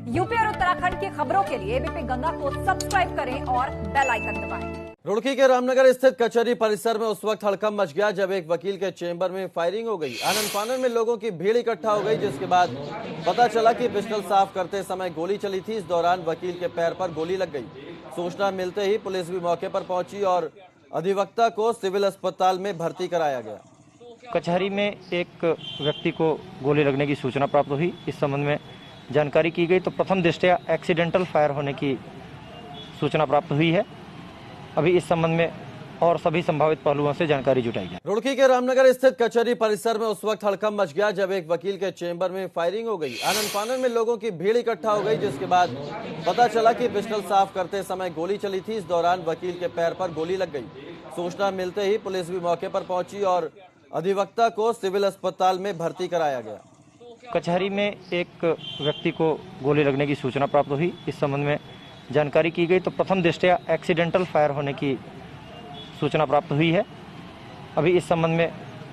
UP और उत्तराखंड की खबरों के लिए एबीपी गंगा को सब्सक्राइब करें और बेल आइकन दबाएं। रुड़की के रामनगर स्थित कचहरी परिसर में उस वक्त हड़कंप मच गया जब एक वकील के चेंबर में फायरिंग हो गई। आनन फानन में लोगों की भीड़ इकट्ठा हो गई, जिसके बाद पता चला कि पिस्टल साफ करते समय गोली चली थी। इस दौरान वकील के पैर पर गोली लग गई। सूचना मिलते ही पुलिस भी मौके पर पहुंची और अधिवक्ता को सिविल अस्पताल में भर्ती कराया गया। कचहरी में एक व्यक्ति को गोली लगने की सूचना प्राप्त हुई। इस संबंध में जानकारी की गई तो प्रथम दृष्टया एक्सीडेंटल फायर होने की सूचना प्राप्त हुई है। अभी इस संबंध में और सभी संभावित पहलुओं से जानकारी जुटाई जाए। रुड़की के रामनगर स्थित कचहरी परिसर में उस वक्त हड़कंप मच गया जब एक वकील के चेंबर में फायरिंग हो गई। आनन फानन में लोगों की भीड़ इकट्ठा हो गई, जिसके बाद पता चला कि पिस्टल साफ करते समय गोली चली थी। इस दौरान वकील के पैर पर गोली लग गई। सूचना मिलते ही पुलिस भी मौके पर पहुंची और अधिवक्ता को सिविल अस्पताल में भर्ती कराया गया। कचहरी में एक व्यक्ति को गोली लगने की सूचना प्राप्त हुई। इस संबंध में जानकारी की गई तो प्रथम दृष्टया एक्सीडेंटल फायर होने की सूचना प्राप्त हुई है। अभी इस संबंध में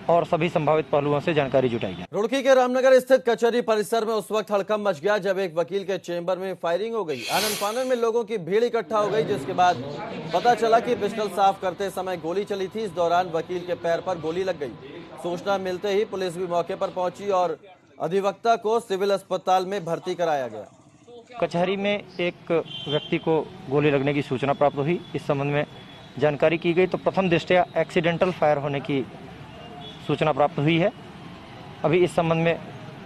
और सभी संभावित पहलुओं से जानकारी जुटाई जाए। रुड़की के रामनगर स्थित कचहरी परिसर में उस वक्त हड़कंप मच गया जब एक वकील के चेंबर में फायरिंग हो गई। आनन फानन में लोगों की भीड़ इकट्ठा हो गई, जिसके बाद पता चला कि पिस्टल साफ करते समय गोली चली थी। इस दौरान वकील के पैर पर गोली लग गई। सूचना मिलते ही पुलिस भी मौके पर पहुंची और अधिवक्ता को सिविल अस्पताल में भर्ती कराया गया। कचहरी में एक व्यक्ति को गोली लगने की सूचना प्राप्त हुई। इस संबंध में जानकारी की गई तो प्रथम दृष्टया एक्सीडेंटल फायर होने की सूचना प्राप्त हुई है। अभी इस संबंध में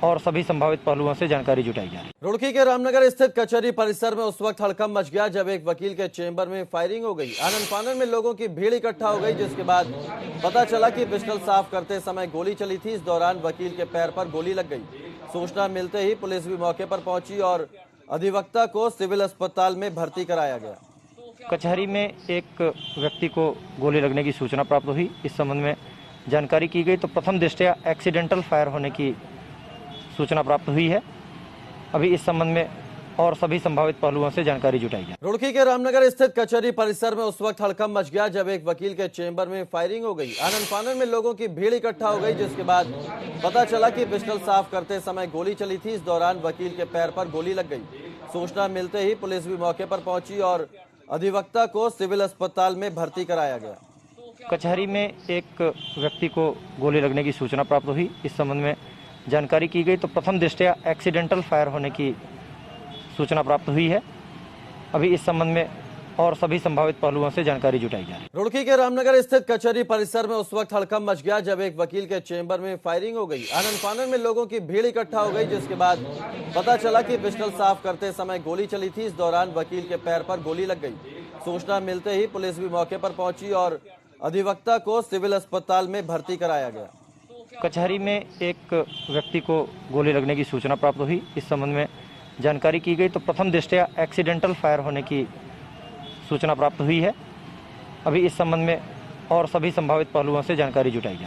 और सभी संभावित पहलुओं से जानकारी जुटाई जा रही है। रुड़की के रामनगर स्थित कचहरी परिसर में उस वक्त हड़कंप मच गया जब एक वकील के चेंबर में फायरिंग हो गई। आनन फानन में लोगों की भीड़ इकट्ठा हो गई, जिसके बाद पता चला कि पिस्टल साफ करते समय गोली चली थी। इस दौरान वकील के पैर पर गोली लग गई। सूचना मिलते ही पुलिस भी मौके पर पहुंची और अधिवक्ता को सिविल अस्पताल में भर्ती कराया गया। कचहरी में एक व्यक्ति को गोली लगने की सूचना प्राप्त हुई। इस संबंध में जानकारी की गई तो प्रथम दृष्टया एक्सीडेंटल फायर होने की सूचना प्राप्त हुई है। अभी इस संबंध में और सभी संभावित पहलुओं से जानकारी जुटाई जाए। रुड़की के रामनगर स्थित कचहरी परिसर में उस वक्त हड़कंप मच गया जब एक वकील के चेंबर में फायरिंग हो गई। आनन फानन में लोगों की भीड़ इकट्ठा हो गई, जिसके बाद पता चला कि पिस्टल साफ करते समय गोली चली थी। इस दौरान वकील के पैर पर गोली लग गई। सूचना मिलते ही पुलिस भी मौके पर पहुंची और अधिवक्ता को सिविल अस्पताल में भर्ती कराया गया। कचहरी में एक व्यक्ति को गोली लगने की सूचना प्राप्त हुई। इस संबंध में जानकारी की गई तो प्रथम दृष्टया एक्सीडेंटल फायर होने की सूचना प्राप्त हुई है। अभी इस संबंध में और सभी संभावित पहलुओं से जानकारी जुटाई जा रही है। रुड़की के रामनगर स्थित कचहरी परिसर में उस वक्त हड़कंप मच गया जब एक वकील के चेंबर में फायरिंग हो गई। आनन फानन में लोगों की भीड़ इकट्ठा हो गई, जिसके बाद पता चला कि पिस्टल साफ करते समय गोली चली थी। इस दौरान वकील के पैर पर गोली लग गई। सूचना मिलते ही पुलिस भी मौके पर पहुंची और अधिवक्ता को सिविल अस्पताल में भर्ती कराया गया। कचहरी में एक व्यक्ति को गोली लगने की सूचना प्राप्त हुई। इस संबंध में जानकारी की गई तो प्रथम दृष्टया एक्सीडेंटल फायर होने की सूचना प्राप्त हुई है। अभी इस संबंध में और सभी संभावित पहलुओं से जानकारी जुटाई जाए।